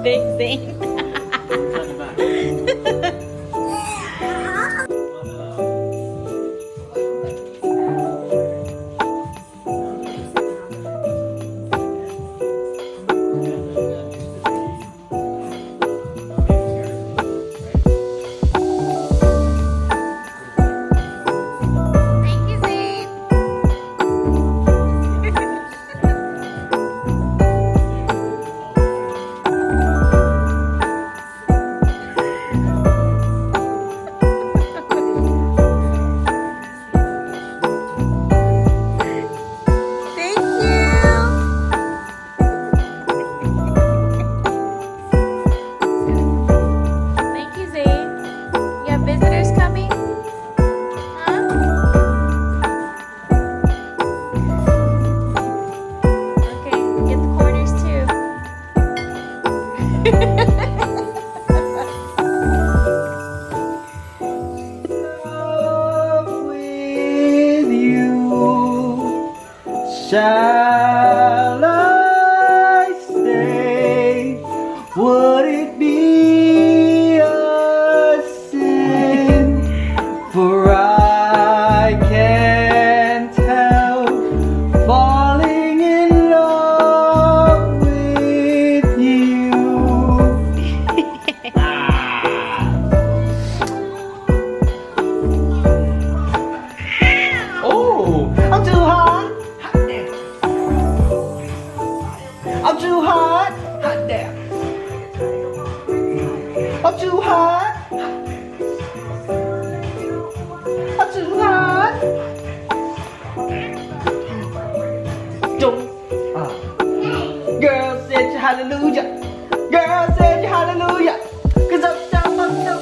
Amazing. Shall I stay? Would it be a sin? For I can't help falling in love with you. Oh, I'm too hot. I'm too hot, hot damn. I'm too hot. I'm too hot. Don't. Girl said you hallelujah. Girl said you hallelujah. 'Cause up, down, up, down.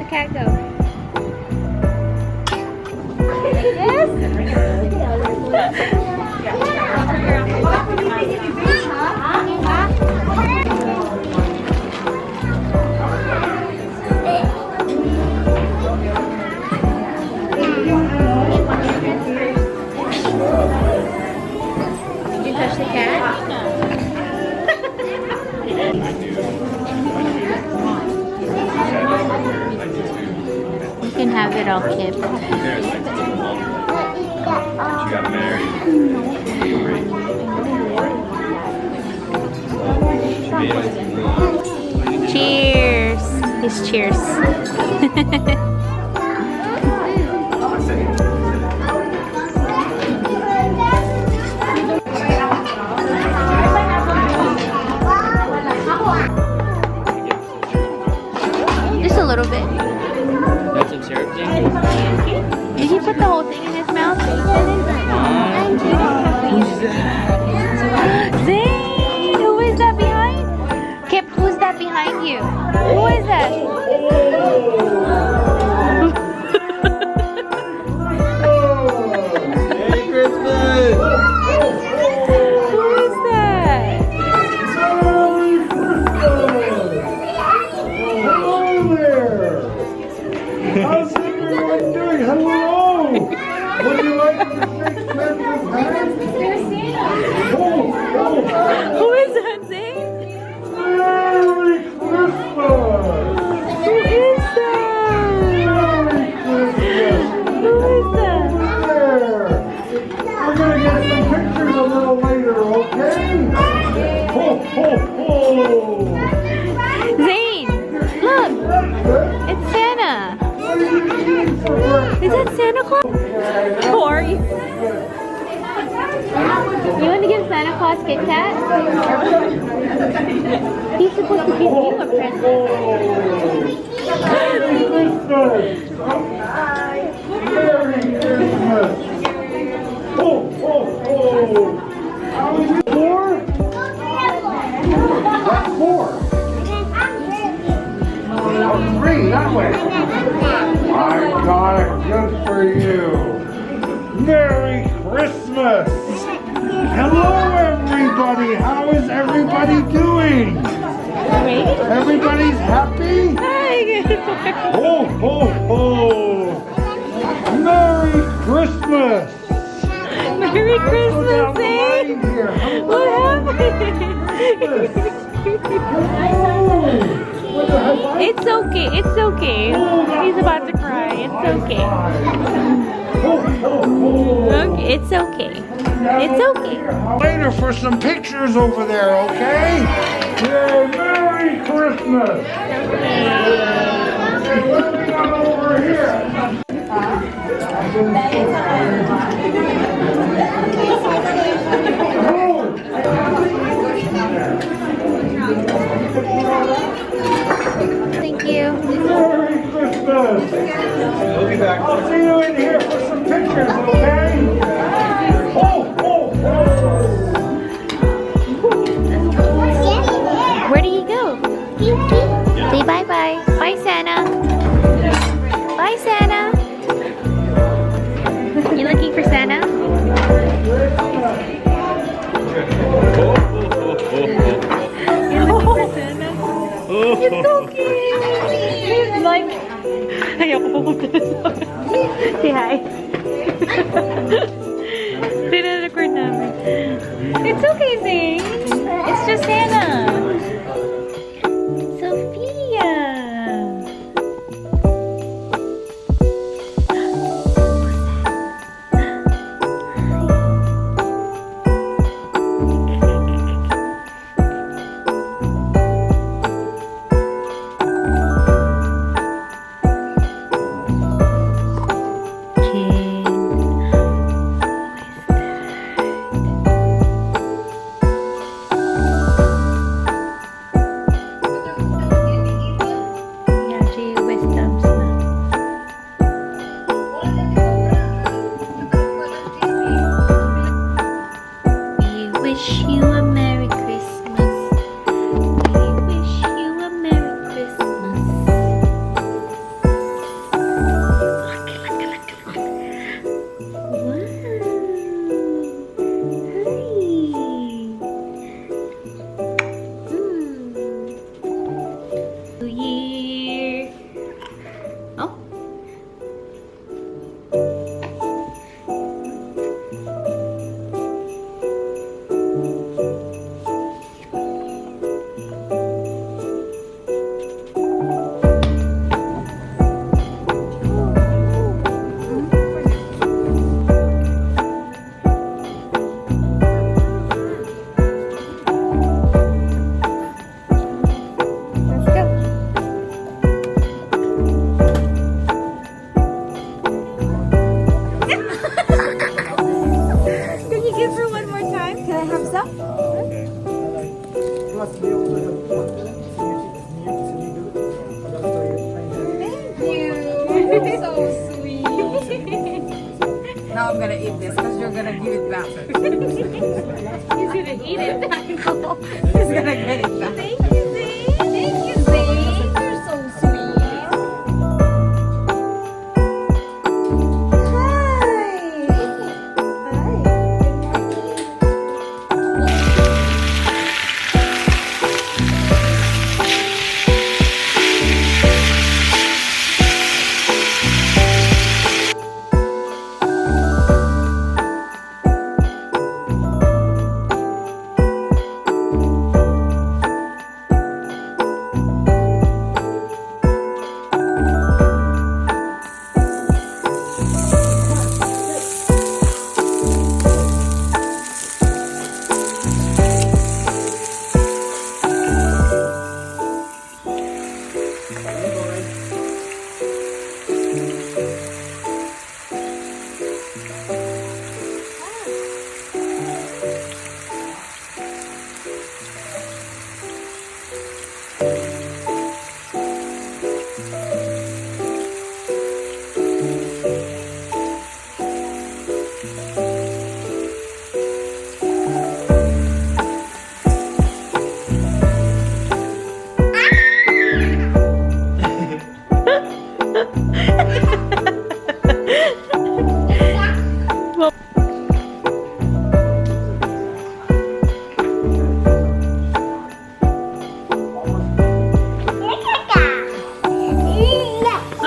the cat go? Yes? Did you touch the cat? You can have it all, Kip. She got married. Cheers! He's cheers. Just a little bit. That's some syrup, Jane? Did he put the whole thing in his mouth? Who's that? Zane! Who is that behind? Kip, who's that behind you? Who is that? Merry Christmas! Who is that? Hello there! How's everyone doing? Hello! Would you like to shake Santa's hand? Who is that, Zane? Merry Christmas! Who is that? Merry Christmas! Who is that? There! We're gonna get some pictures a little later, okay? Ho, ho, ho! Zane! Look! It's Santa! What are you eating for breakfast? Is that Santa Claus? Who are you? You want to give Santa Claus Kit Kat? He's supposed to give you a present. Merry Christmas! Merry Christmas! Ho, ho, ho! Four? That's four. Oh, three, that way. I got it just for you. Merry Christmas! Hello, everybody. How is everybody doing? Everybody's happy? Ho, ho, ho! Merry Christmas! Merry Christmas, Down the Zane! line here. What happened? It's okay, it's okay. He's about to cry. It's okay. Okay, it's okay. It's okay. Later for some pictures over there, okay? Yeah, Merry Christmas! Come over here. Thank you. Merry Christmas! We'll be back. I'll see you in here for some pictures, okay? Ho, ho, ho! Where did he go? Say bye-bye. Bye, Santa. Bye, Santa. You looking for Santa? You looking for Santa? It's so cute. He's like, ayoko pupunta na sa Say hi. Pina-record namin. It's okay, Zane. It's just Santa. Sophia. Oh. Let's go. Can you give her one more time? Can I have some? Thank you. You're so sweet. Now I'm gonna eat this because you're gonna give it back. He's gonna eat it. He's gonna get it back. Thank you, Zane. Thank you, Zane. You're so sweet.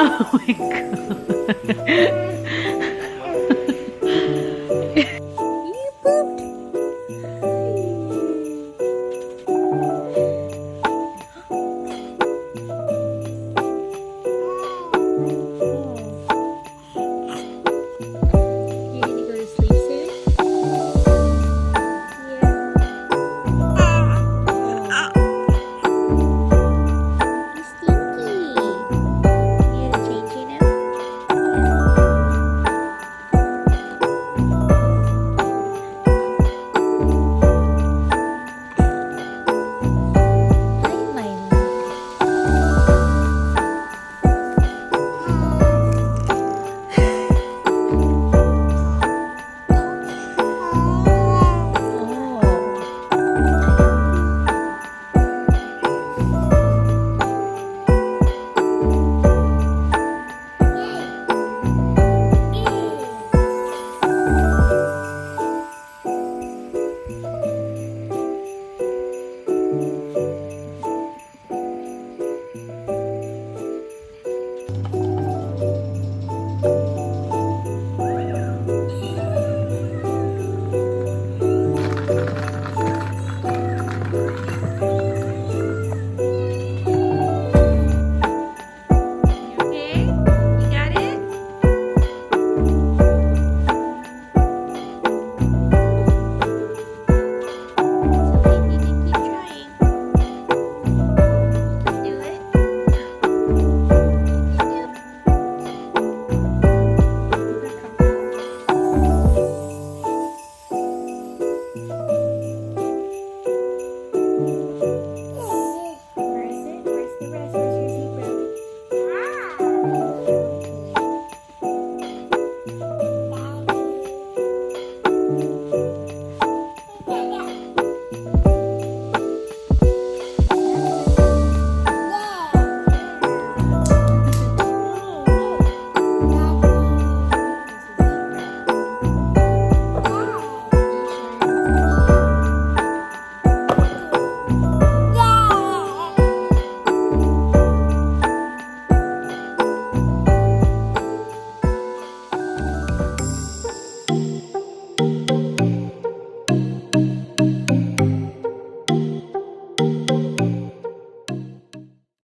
Oh my